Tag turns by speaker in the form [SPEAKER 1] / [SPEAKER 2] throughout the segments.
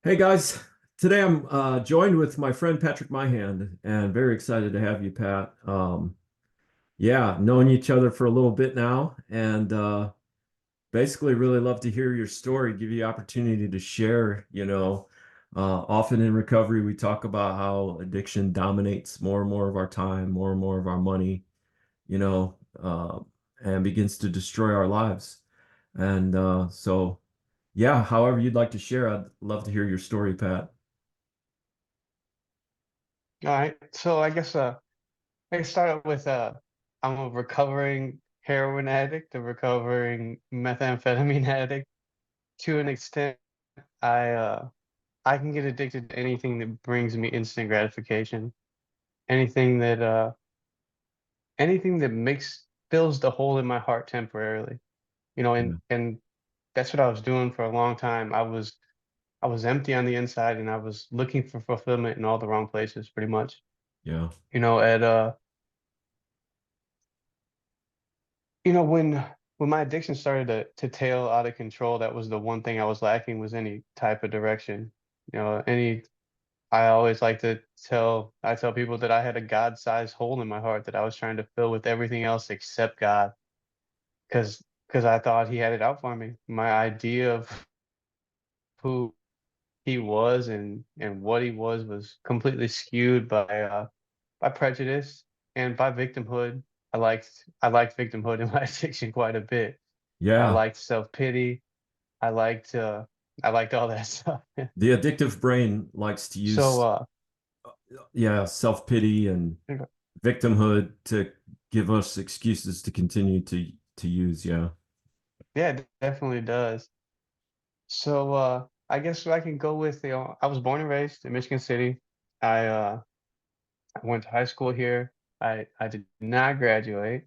[SPEAKER 1] Hey guys, today I'm joined with my friend Patrick Myhand, and very excited to have you, Pat. Yeah, known each other for a little bit now, and basically really love to hear your story, give you the opportunity to share. Often in recovery, we talk about how addiction dominates more and more of our time, more and more of our money, you know, uh, and begins to destroy our lives. And yeah, however you'd like to share, I'd love to hear your story, Pat.
[SPEAKER 2] All right. So I guess start with I'm a recovering heroin addict, a recovering methamphetamine addict. To an extent, I uh I can get addicted to anything that brings me instant gratification. Anything that uh anything that makes fills the hole in my heart temporarily. And that's what I was doing for a long time. I was empty on the inside and I was looking for fulfillment in all the wrong places pretty much.
[SPEAKER 1] Yeah.
[SPEAKER 2] You know, at You know, when my addiction started to tail out of control, that was the one thing I was lacking was any type of direction. Any I always like to tell people that I had a God-sized hole in my heart that I was trying to fill with everything else except God, because I thought he had it out for me. My idea of who he was and what he was completely skewed by prejudice and by victimhood. I liked victimhood in my addiction quite a bit. I
[SPEAKER 1] Yeah.
[SPEAKER 2] liked self-pity. I liked I liked all that stuff.
[SPEAKER 1] The addictive brain likes to
[SPEAKER 2] So
[SPEAKER 1] use, yeah, self-pity and victimhood to give us excuses to continue to use. Yeah.
[SPEAKER 2] yeah, it definitely does. So I guess I can go with I was born and raised in Michigan City. I went to high school here. I did not graduate,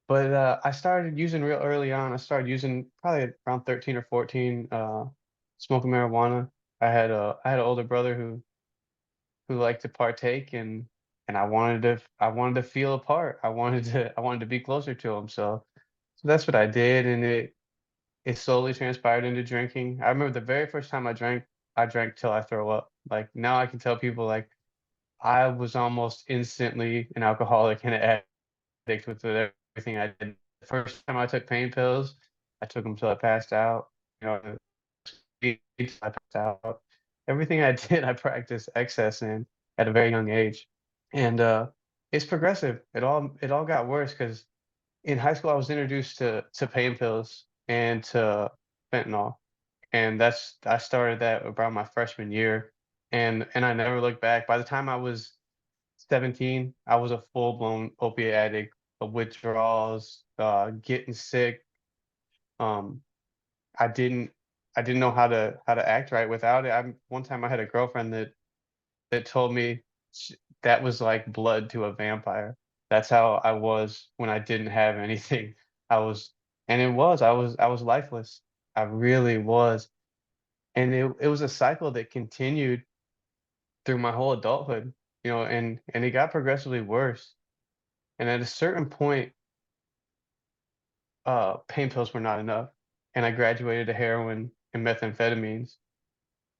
[SPEAKER 2] but I started using real early on. I started using probably around 13 or 14, smoking marijuana. I had an older brother who liked to partake and I wanted to feel a part. I wanted to be closer to him. So that's what I did, and it slowly transpired into drinking. I remember the very first time I drank till I throw up. Like now I can tell people like I was almost instantly an alcoholic and an addict with everything I did. The first time I took pain pills, I took them till I passed out. You know, I passed out. Everything I did, I practiced excess in at a very young age. And it's progressive. It all got worse because in high school I was introduced to pain pills and to fentanyl, and I started that around my freshman year, and I never looked back. By the time I was 17, I was a full blown opiate addict, withdrawals, getting sick. Um, I didn't I didn't know how to act right without it. One time I had a girlfriend that told me sh that was like blood to a vampire. That's how I was when I didn't have anything. I was and it was, I was lifeless. I really was. And it was a cycle that continued through my whole adulthood, and it got progressively worse. And at a certain point, pain pills were not enough, and I graduated to heroin and methamphetamines.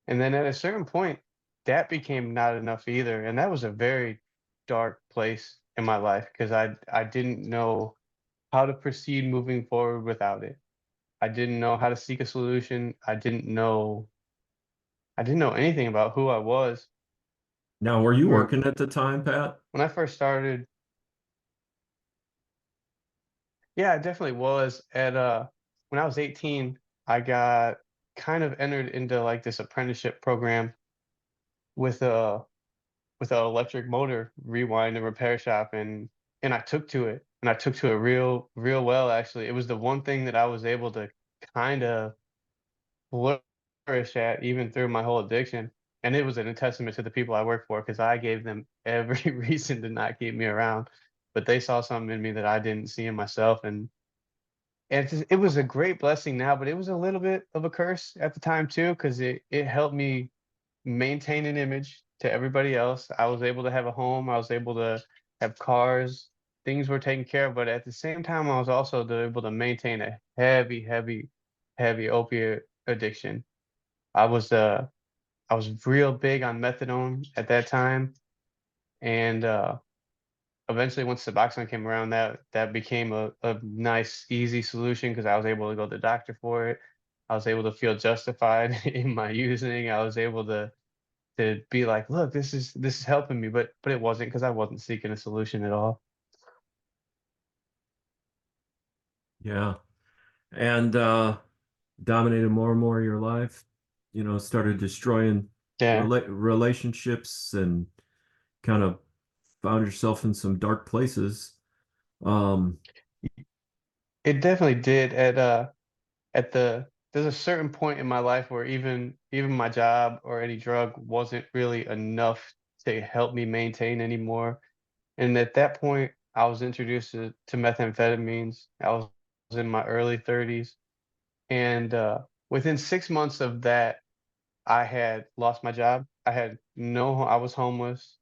[SPEAKER 2] And then at a certain point, that became not enough either, and that was a very dark place in my life because I didn't know how to proceed moving forward without it. I didn't know how to seek a solution. I didn't know anything about who I was.
[SPEAKER 1] Now, were you
[SPEAKER 2] Where
[SPEAKER 1] working at the time, Pat?
[SPEAKER 2] when I first started, yeah, I definitely was. When I was 18, I got kind of entered into like this apprenticeship program with a with an electric motor rewind and repair shop, and I took to it, and I took to it real well actually. It was the one thing that I was able to kind of flourish at even through my whole addiction. And it was a testament to the people I work for because I gave them every reason to not keep me around. But they saw something in me that I didn't see in myself, and it was a great blessing now, but it was a little bit of a curse at the time too, because it helped me maintain an image to everybody else. I was able to have a home. I was able to have cars. Things were taken care of, but at the same time, I was also able to maintain a heavy, heavy, heavy opiate addiction. I was I was real big on methadone at that time, and eventually once Suboxone came around, that became a nice, easy solution because I was able to go to the doctor for it. I was able to feel justified in my using. I was able to be like, look, this is helping me, but it wasn't because I wasn't seeking a solution at all.
[SPEAKER 1] Yeah. And dominated more and more of your life, started destroying
[SPEAKER 2] Yeah,
[SPEAKER 1] relationships and kind of found yourself in some dark places. Um,
[SPEAKER 2] it definitely did. At there's a certain point in my life where even my job or any drug wasn't really enough to help me maintain anymore. And at that point, I was introduced to methamphetamines. I was in my early 30s, and within 6 months of that, I had lost my job. I was homeless.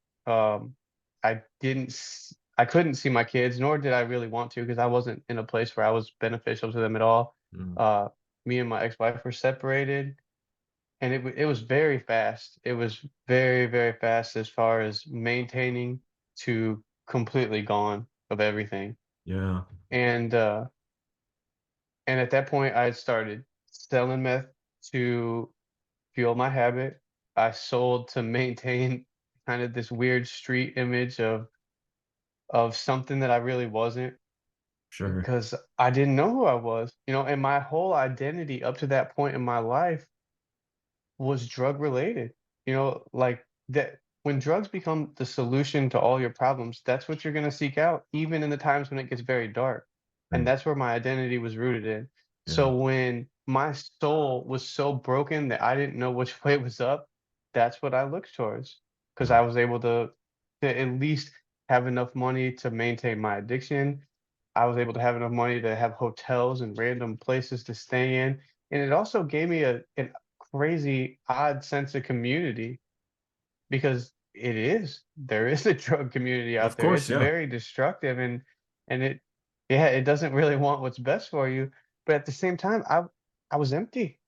[SPEAKER 2] I couldn't see my kids, nor did I really want to because I wasn't in a place where I was beneficial to them at all.
[SPEAKER 1] mm,
[SPEAKER 2] Uh, Me and my ex-wife were separated, and it was very fast. It was very, very fast as far as maintaining to completely gone of everything.
[SPEAKER 1] yeah,
[SPEAKER 2] And and at that point, I had started selling meth to fuel my habit. I sold to maintain kind of this weird street image of something that I really wasn't
[SPEAKER 1] sure.
[SPEAKER 2] because I didn't know who I was, and my whole identity up to that point in my life was drug related. Like that when drugs become the solution to all your problems, that's what you're going to seek out, even in the times when it gets very dark. And
[SPEAKER 1] Mm,
[SPEAKER 2] that's where my identity was rooted in.
[SPEAKER 1] yeah,
[SPEAKER 2] So when my soul was so broken that I didn't know which way was up, that's what I looked towards because
[SPEAKER 1] yeah,
[SPEAKER 2] I was able to at least have enough money to maintain my addiction. I was able to have enough money to have hotels and random places to stay in. And it also gave me an crazy odd sense of community because there is a drug community out
[SPEAKER 1] of
[SPEAKER 2] there. It's
[SPEAKER 1] course, yeah,
[SPEAKER 2] very destructive and it doesn't really want what's best for you. But at the same time, I was empty.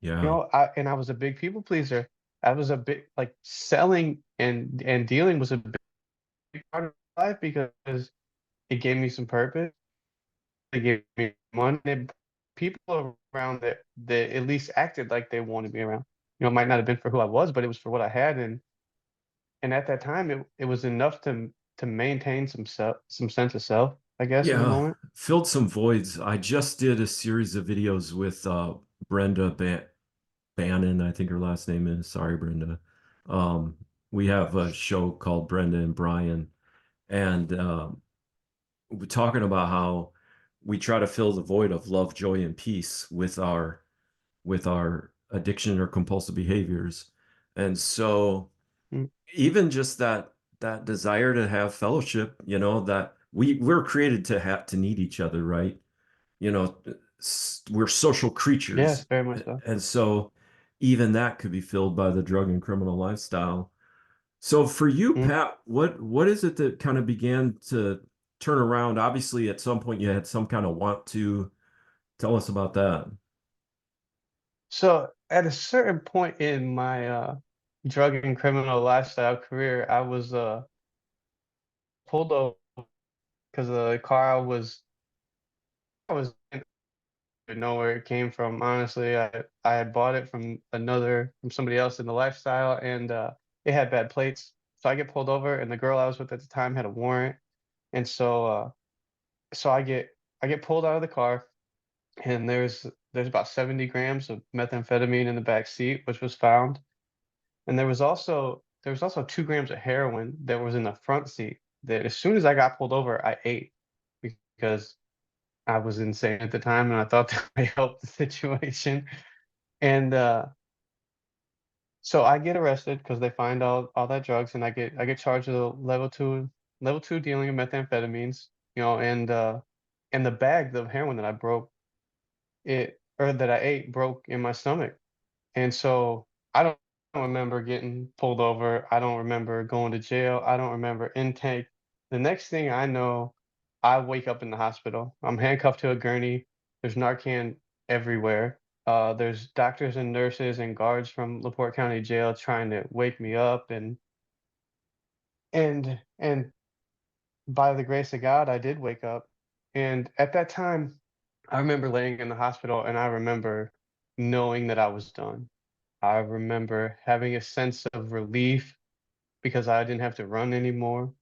[SPEAKER 1] yeah,
[SPEAKER 2] I was a big people pleaser. I was a big like selling and dealing was a big part of my life because it gave me some purpose. It gave me money. People around that at least acted like they wanted me around. It might not have been for who I was, but it was for what I had, and at that time, it was enough to maintain some sense of self, I guess, in the
[SPEAKER 1] yeah.
[SPEAKER 2] moment.
[SPEAKER 1] Filled some voids. I just did a series of videos with Brenda Bannon, I think her last name is. Sorry, Brenda. Um, we have a show called Brenda and Brian, and we're talking about how we try to fill the void of love, joy, and peace with our addiction or compulsive behaviors. And so
[SPEAKER 2] Mm,
[SPEAKER 1] even just that desire to have fellowship, that we're created to have to need each other, right? You know, we're social
[SPEAKER 2] yes,
[SPEAKER 1] creatures.
[SPEAKER 2] very much so.
[SPEAKER 1] And so even that could be filled by the drug and criminal lifestyle. So for you,
[SPEAKER 2] Mm.
[SPEAKER 1] Pat, what is it that kind of began to turn around? Obviously, at some point you had some kind of want to tell us about that.
[SPEAKER 2] So at a certain point in my drug and criminal lifestyle career, I was pulled over because the car I was didn't even know where it came from. Honestly, I had bought it from somebody else in the lifestyle, and it had bad plates. So I get pulled over, and the girl I was with at the time had a warrant, and so I get pulled out of the car, and there's about 70 grams of methamphetamine in the back seat, which was found, and there was also 2 grams of heroin that was in the front seat. That as soon as I got pulled over, I ate because I was insane at the time, and I thought that might help the situation. And so I get arrested because they find all that drugs, and I get charged with a level two dealing of methamphetamines, and the bag of heroin that I broke it or that I ate broke in my stomach. And so I don't remember getting pulled over. I don't remember going to jail. I don't remember intake. The next thing I know, I wake up in the hospital. I'm handcuffed to a gurney. There's Narcan everywhere. There's doctors and nurses and guards from LaPorte County Jail trying to wake me up, and by the grace of God, I did wake up. And at that time, I remember laying in the hospital and I remember knowing that I was done. I remember having a sense of relief because I didn't have to run anymore.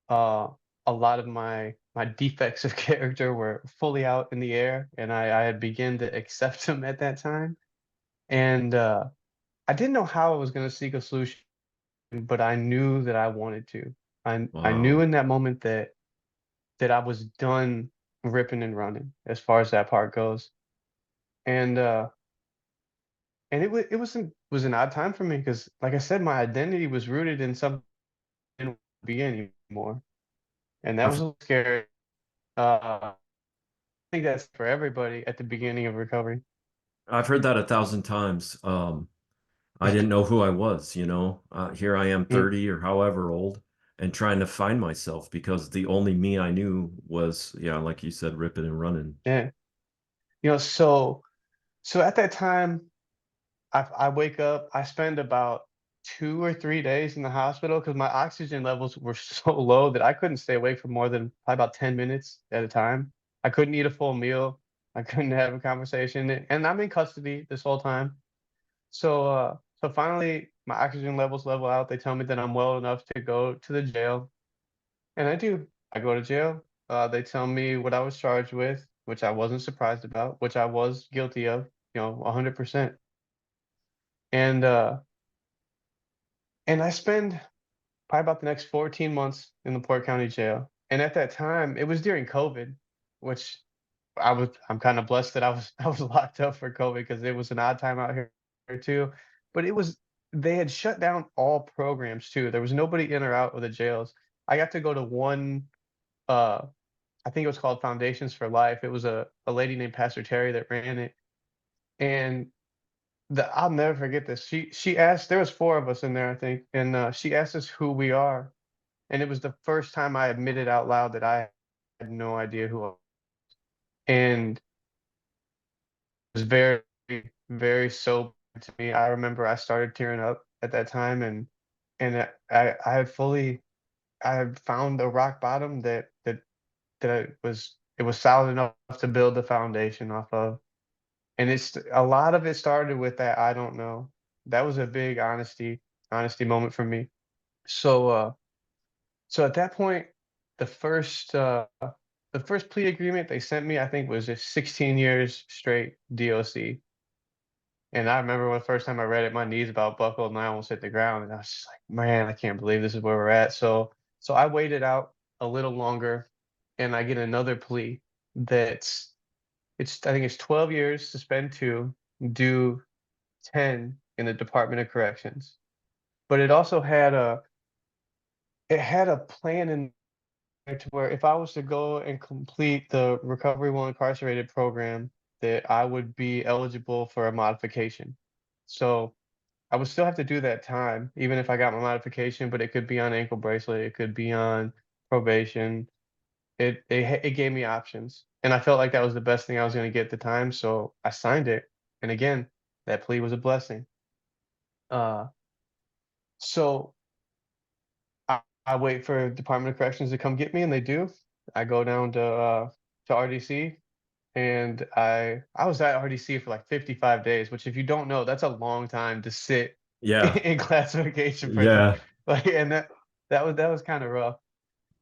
[SPEAKER 2] Uh, a lot of my defects of character were fully out in the air, and I had begun to accept them at that time. And I didn't know how I was going to seek a solution, but I knew that I wanted to. I knew
[SPEAKER 1] Wow.
[SPEAKER 2] in that moment that I was done ripping and running as far as that part goes. And it was an odd time for me because, like I said, my identity was rooted in something I didn't be anymore, and that was
[SPEAKER 1] I've
[SPEAKER 2] a little scary. I think that's for everybody at the beginning of recovery.
[SPEAKER 1] I've heard that 1,000 times. I didn't know who I was, you know. Here I am
[SPEAKER 2] Mm,
[SPEAKER 1] 30 or however old and trying to find myself because the only me I knew was, yeah, like you said, ripping and running.
[SPEAKER 2] yeah, so at that time, I wake up, I spend about 2 or 3 days in the hospital because my oxygen levels were so low that I couldn't stay awake for more than probably about 10 minutes at a time. I couldn't eat a full meal. I couldn't have a conversation, and I'm in custody this whole time. So finally, my oxygen levels level out. They tell me that I'm well enough to go to the jail, and I do. I go to jail. They tell me what I was charged with, which I wasn't surprised about, which I was guilty of, 100%. And and I spend probably about the next 14 months in the Port County Jail. And at that time, it was during COVID, which I'm kind of blessed that I was locked up for COVID because it was an odd time out here too. But they had shut down all programs too. There was nobody in or out of the jails. I got to go to one uh I think it was called Foundations for Life. It was a lady named Pastor Terry that ran it. And I'll never forget this. She asked, there was four of us in there, I think, and she asked us who we are. And it was the first time I admitted out loud that I had no idea who I was. And it was very, very sobering to me. I remember I started tearing up at that time, and I had I had found a rock bottom that it was solid enough to build the foundation off of. And it's a lot of it started with that I don't know. That was a big honesty moment for me. So so at that point, the first uh the first plea agreement they sent me, I think, was just 16 years straight DOC. And I remember when the first time I read it, my knees about buckled and I almost hit the ground. And I was just like, man, I can't believe this is where we're at. So I waited out a little longer and I get another plea that's I think it's 12 years to spend two, do 10 in the Department of Corrections. But it had a plan in to where if I was to go and complete the Recovery While Incarcerated program, that I would be eligible for a modification. So I would still have to do that time, even if I got my modification, but it could be on ankle bracelet, it could be on probation. It gave me options, and I felt like that was the best thing I was going to get at the time, so I signed it. And again, that plea was a blessing. Uh, so I wait for Department of Corrections to come get me, and they do. I go down to RDC, and I was at RDC for like 55 days, which if you don't know, that's a long time to sit
[SPEAKER 1] Yeah.
[SPEAKER 2] in classification prison.
[SPEAKER 1] Yeah.
[SPEAKER 2] Like, and that was kind of rough.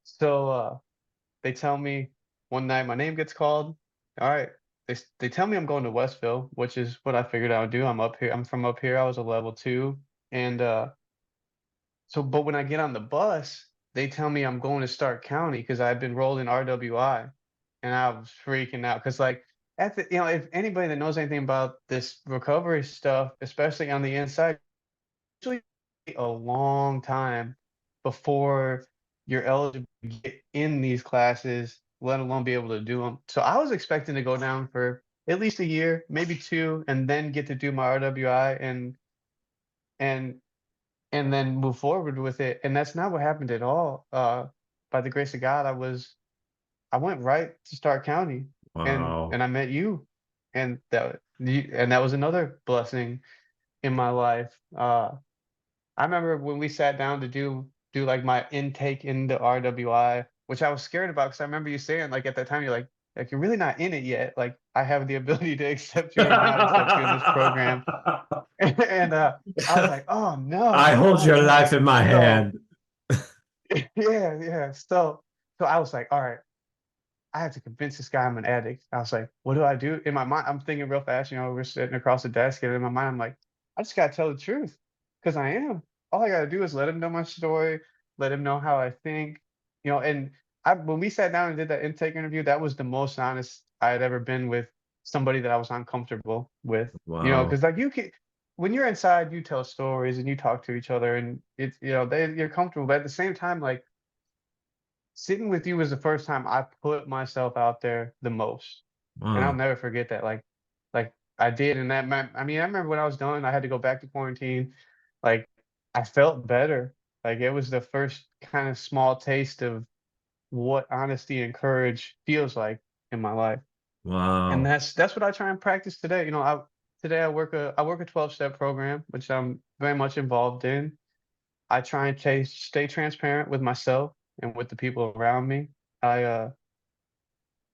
[SPEAKER 2] So they tell me one night my name gets called. All right. They tell me I'm going to Westville, which is what I figured I would do. I'm up here. I'm from up here. I was a level two. And so, but when I get on the bus, they tell me I'm going to Stark County because I've been rolled in RWI, and I was freaking out because, like, if anybody that knows anything about this recovery stuff, especially on the inside, usually a long time before you're eligible to get in these classes, let alone be able to do them. So I was expecting to go down for at least a year, maybe two, and then get to do my RWI and and then move forward with it. And that's not what happened at all. By the grace of God, I went right to Stark County, and
[SPEAKER 1] Wow.
[SPEAKER 2] I met you, and And that was another blessing in my life. I remember when we sat down to do like my intake into RWI, which I was scared about because I remember you saying like at that time you're like you're really not in it yet. Like I have the ability to accept you or not accept you in this program. And I was like, oh
[SPEAKER 1] I
[SPEAKER 2] no,
[SPEAKER 1] hold
[SPEAKER 2] oh
[SPEAKER 1] your
[SPEAKER 2] no.
[SPEAKER 1] life in my
[SPEAKER 2] So
[SPEAKER 1] hand.
[SPEAKER 2] yeah, yeah. So I was like, all right, I have to convince this guy I'm an addict. I was like, what do I do? In my mind, I'm thinking real fast, we're sitting across the desk, and in my mind, I'm like, I just gotta tell the truth because I am. All I gotta do is let him know my story, let him know how I think, and when we sat down and did that intake interview, that was the most honest I had ever been with somebody that I was uncomfortable with,
[SPEAKER 1] Wow.
[SPEAKER 2] because like you can, when you're inside, you tell stories and you talk to each other and it's, you're comfortable, but at the same time, like, sitting with you was the first time I put myself out there the most, and I'll
[SPEAKER 1] Wow.
[SPEAKER 2] never forget that. Like I did, and that meant. I mean, I remember when I was done, I had to go back to quarantine. Like I felt better. Like it was the first kind of small taste of what honesty and courage feels like in my life, and
[SPEAKER 1] Wow.
[SPEAKER 2] that's what I try and practice today. Today I work a 12-step program, which I'm very much involved in. I try and stay transparent with myself and with the people around me. I uh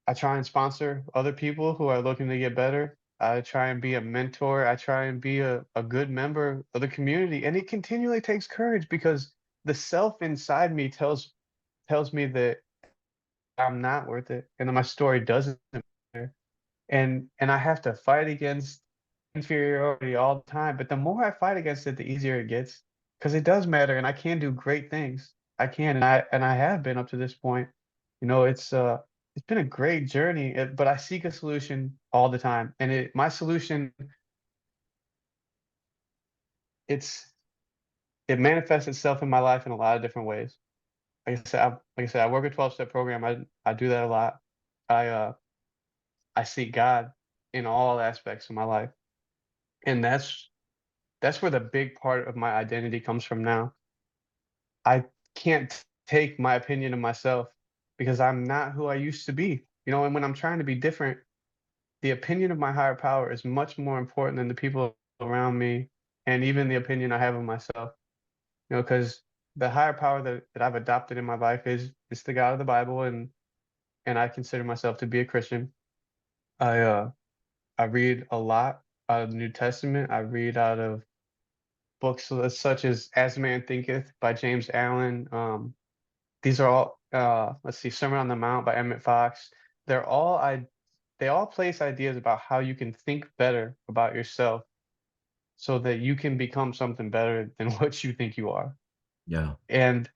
[SPEAKER 2] I try and sponsor other people who are looking to get better. I try and be a mentor. I try and be a good member of the community. And it continually takes courage because the self inside me tells me that I'm not worth it and that my story doesn't matter. And I have to fight against inferiority all the time. But the more I fight against it, the easier it gets because it does matter, and I can do great things. I can, and I have been up to this point. It's been a great journey, but I seek a solution all the time, and my solution it's it manifests itself in my life in a lot of different ways. Like I said, I work a 12-step program. I do that a lot. I uh I seek God in all aspects of my life, and that's where the big part of my identity comes from now. I can't take my opinion of myself because I'm not who I used to be. And when I'm trying to be different, the opinion of my higher power is much more important than the people around me and even the opinion I have of myself. Because the higher power that I've adopted in my life is the God of the Bible, and I consider myself to be a Christian. I uh I read a lot out of the New Testament. I read out of books such as A Man Thinketh by James Allen. These are all, let's see, Sermon on the Mount by Emmett Fox. They're all I they all place ideas about how you can think better about yourself so that you can become something better than what you think you are.
[SPEAKER 1] Yeah.
[SPEAKER 2] And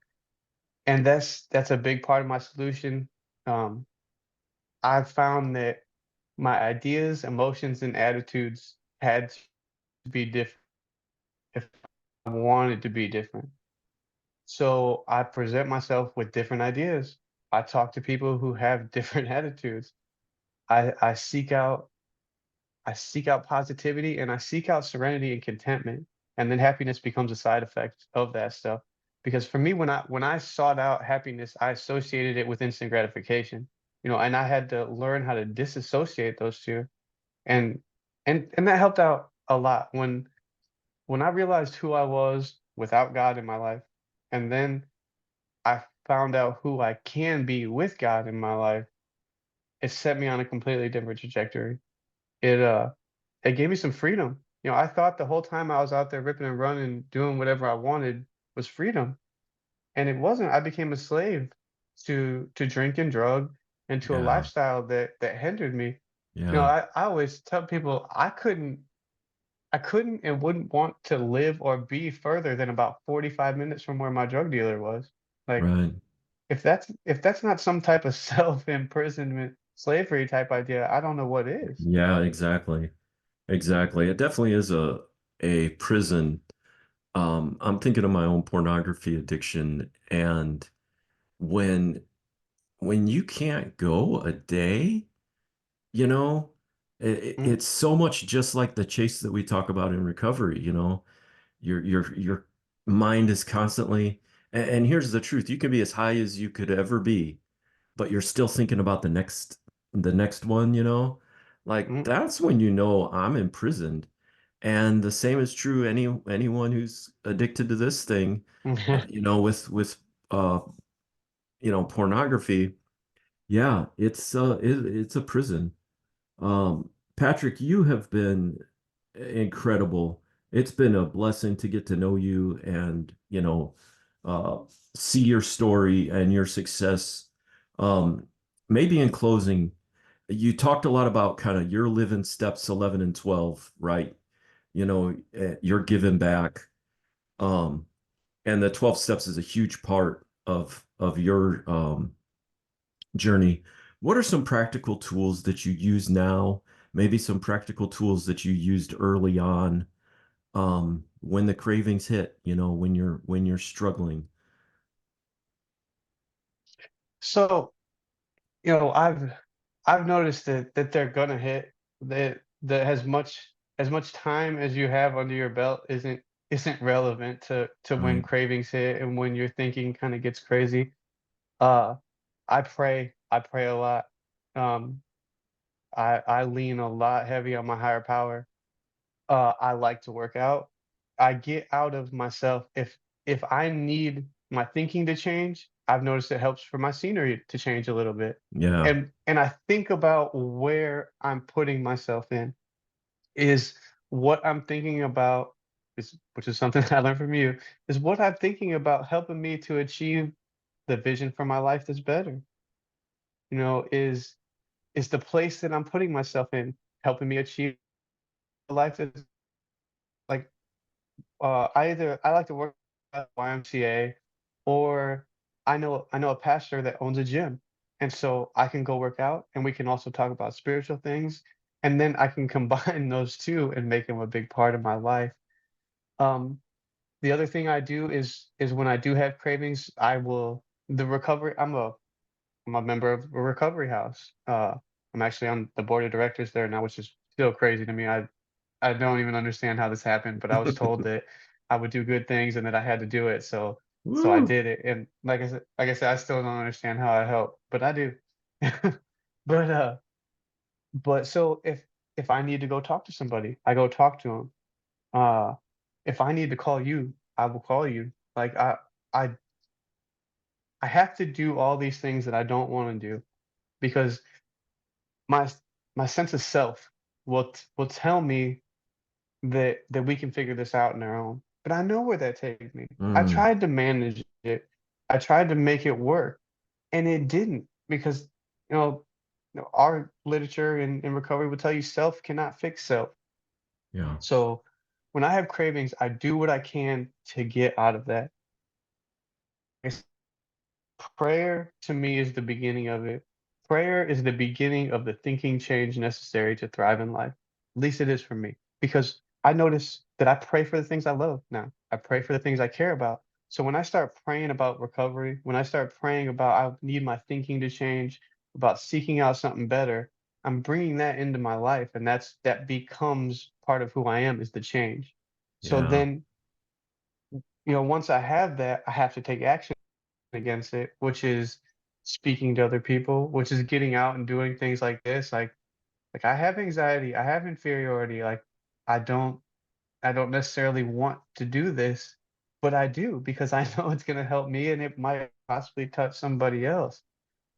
[SPEAKER 2] and that's a big part of my solution. Um, I've found that my ideas, emotions, and attitudes had to be different if I wanted to be different. So I present myself with different ideas. I talk to people who have different attitudes. I I seek out I seek out positivity and I seek out serenity and contentment. And then happiness becomes a side effect of that stuff. Because for me, when I sought out happiness, I associated it with instant gratification. And I had to learn how to disassociate those two. And and that helped out a lot when I realized who I was without God in my life. And then I found out who I can be with God in my life. It set me on a completely different trajectory. It uh it gave me some freedom. I thought the whole time I was out there ripping and running, doing whatever I wanted was freedom. And it wasn't. I became a slave to drink and drug and to a
[SPEAKER 1] Yeah.
[SPEAKER 2] lifestyle that hindered me.
[SPEAKER 1] Yeah.
[SPEAKER 2] I always tell people I couldn't and wouldn't want to live or be further than about 45 minutes from where my drug dealer was. Like
[SPEAKER 1] Right.
[SPEAKER 2] if that's not some type of self-imprisonment, slavery type idea, I don't know what is.
[SPEAKER 1] Yeah, exactly. Exactly. It definitely is a prison. I'm thinking of my own pornography addiction, and when when you can't go a day, you know,
[SPEAKER 2] Mm,
[SPEAKER 1] it's so much just like the chase that we talk about in recovery, your mind is constantly, and here's the truth, you can be as high as you could ever be, but you're still thinking about the next one. Like
[SPEAKER 2] mm,
[SPEAKER 1] that's when you know I'm imprisoned. And the same is true anyone who's addicted to this thing,
[SPEAKER 2] mm.
[SPEAKER 1] with uh, pornography. Yeah, it's a prison. Patrick, you have been incredible. It's been a blessing to get to know you and, uh, see your story and your success. Um, Maybe in closing, you talked a lot about kind of your living steps 11 and 12, right? You're giving back. Um, and the 12 steps is a huge part of your journey. What are some practical tools that you use now? Maybe some practical tools that you used early on, when the cravings hit, when you're struggling.
[SPEAKER 2] So, I've noticed that they're gonna hit that as much time as you have under your belt isn't relevant to when
[SPEAKER 1] Right.
[SPEAKER 2] cravings hit and when your thinking kind of gets crazy. Uh, I pray a lot. Um, I lean a lot heavy on my higher power. I like to work out. I get out of myself if I need my thinking to change, I've noticed it helps for my scenery to change a little bit.
[SPEAKER 1] Yeah.
[SPEAKER 2] And I think about where I'm putting myself in. Is what I'm thinking about is which is something I learned from you, is what I'm thinking about helping me to achieve the vision for my life that's better? Is the place that I'm putting myself in helping me achieve a life that's like I like to work at YMCA, or I know a pastor that owns a gym, and so I can go work out, and we can also talk about spiritual things, and then I can combine those two and make them a big part of my life. Um, the other thing I do is when I do have cravings, I will the recovery. I'm a member of a recovery house. I'm actually on the board of directors there now, which is still crazy to me. I don't even understand how this happened, but I was told that I would do good things and that I had to do it. So I
[SPEAKER 1] Woo.
[SPEAKER 2] did it. And like I said, I still don't understand how I help, but I do. But but so if I need to go talk to somebody, I go talk to them. If I need to call you, I will call you. Like I I have to do all these things that I don't want to do because my my sense of self will tell me that we can figure this out on our own. But I know where that takes me. I
[SPEAKER 1] Mm,
[SPEAKER 2] tried to manage it. I tried to make it work, and it didn't because you know, our literature in recovery will tell you self cannot fix self.
[SPEAKER 1] yeah.
[SPEAKER 2] So when I have cravings, I do what I can to get out of that. Prayer to me is the beginning of it. Prayer is the beginning of the thinking change necessary to thrive in life. At least it is for me. Because I notice that I pray for the things I love now. I pray for the things I care about. So when I start praying about recovery, when I start praying about I need my thinking to change, about seeking out something better, I'm bringing that into my life, and that becomes part of who I am is the change. So
[SPEAKER 1] Yeah.
[SPEAKER 2] then, once I have that, I have to take action against it, which is speaking to other people, which is getting out and doing things like this. Like I have anxiety, I have inferiority, like I don't I don't necessarily want to do this, but I do because I know it's going to help me and it might possibly touch somebody else.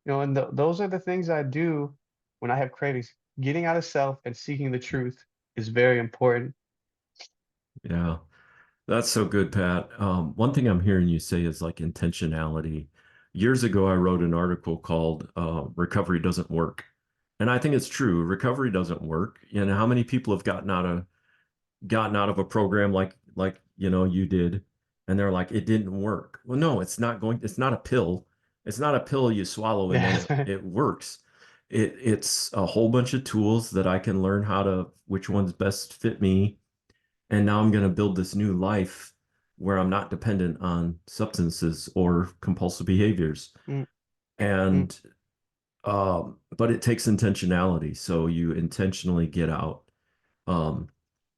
[SPEAKER 2] And those are the things I do when I have cravings. Getting out of self and seeking the truth is very important.
[SPEAKER 1] Yeah. That's so good, Pat. One thing I'm hearing you say is like intentionality. Years ago, I wrote an article called Recovery Doesn't Work. And I think it's true. Recovery doesn't work. How many people have gotten out of a program like you did, and they're like, it didn't work. Well, no, it's not a pill. It's not a pill you swallow and then
[SPEAKER 2] Yeah.
[SPEAKER 1] it works. It's a whole bunch of tools that I can learn which ones best fit me, and now I'm going to build this new life where I'm not dependent on substances or compulsive behaviors.
[SPEAKER 2] Mm, mm,
[SPEAKER 1] And but it takes intentionality. So you intentionally get out. Um,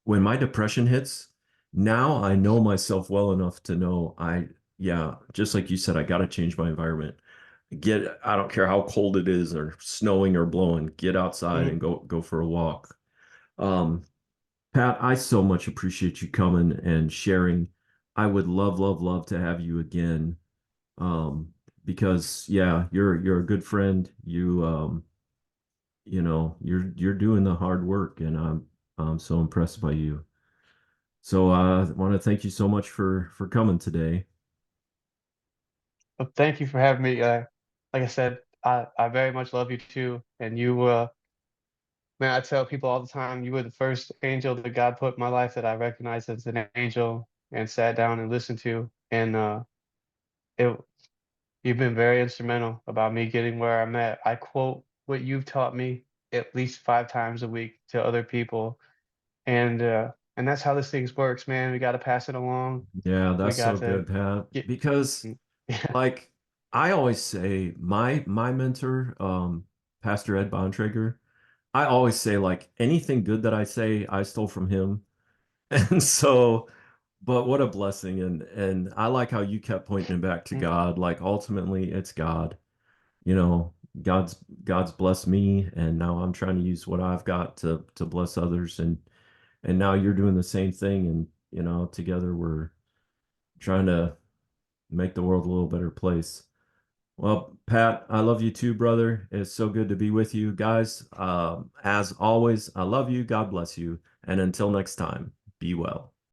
[SPEAKER 1] when my depression hits, now I know myself well enough to know yeah, just like you said, I got to change my environment. Get, I don't care how cold it is or snowing or blowing, get outside
[SPEAKER 2] Mhm.
[SPEAKER 1] and go for a walk. Um, Pat, I so much appreciate you coming and sharing. I would love to have you again. Um, because yeah, you're a good friend. You're doing the hard work, and I'm so impressed by you. So I want to thank you so much for coming today.
[SPEAKER 2] Well, thank you for having me. Like I said, I very much love you too. And you, man, I tell people all the time, you were the first angel that God put in my life that I recognized as an angel and sat down and listened to. And it, you've been very instrumental about me getting where I'm at. I quote what you've taught me at least 5 times a week to other people. And that's how this thing works, man. We got to pass it along.
[SPEAKER 1] Yeah,
[SPEAKER 2] We
[SPEAKER 1] that's so
[SPEAKER 2] got to
[SPEAKER 1] good, Pat.
[SPEAKER 2] get,
[SPEAKER 1] Because
[SPEAKER 2] yeah.
[SPEAKER 1] like I always say, my mentor, Pastor Ed Bontrager, I always say like anything good that I say, I stole from him. And so, but what a blessing. And I like how you kept pointing it back to God. Like ultimately it's God. You know, God's blessed me, and now I'm trying to use what I've got to bless others. And now you're doing the same thing. And, together we're trying to make the world a little better place. Well, Pat, I love you too, brother. It's so good to be with you guys. As always, I love you. God bless you. And until next time, be well.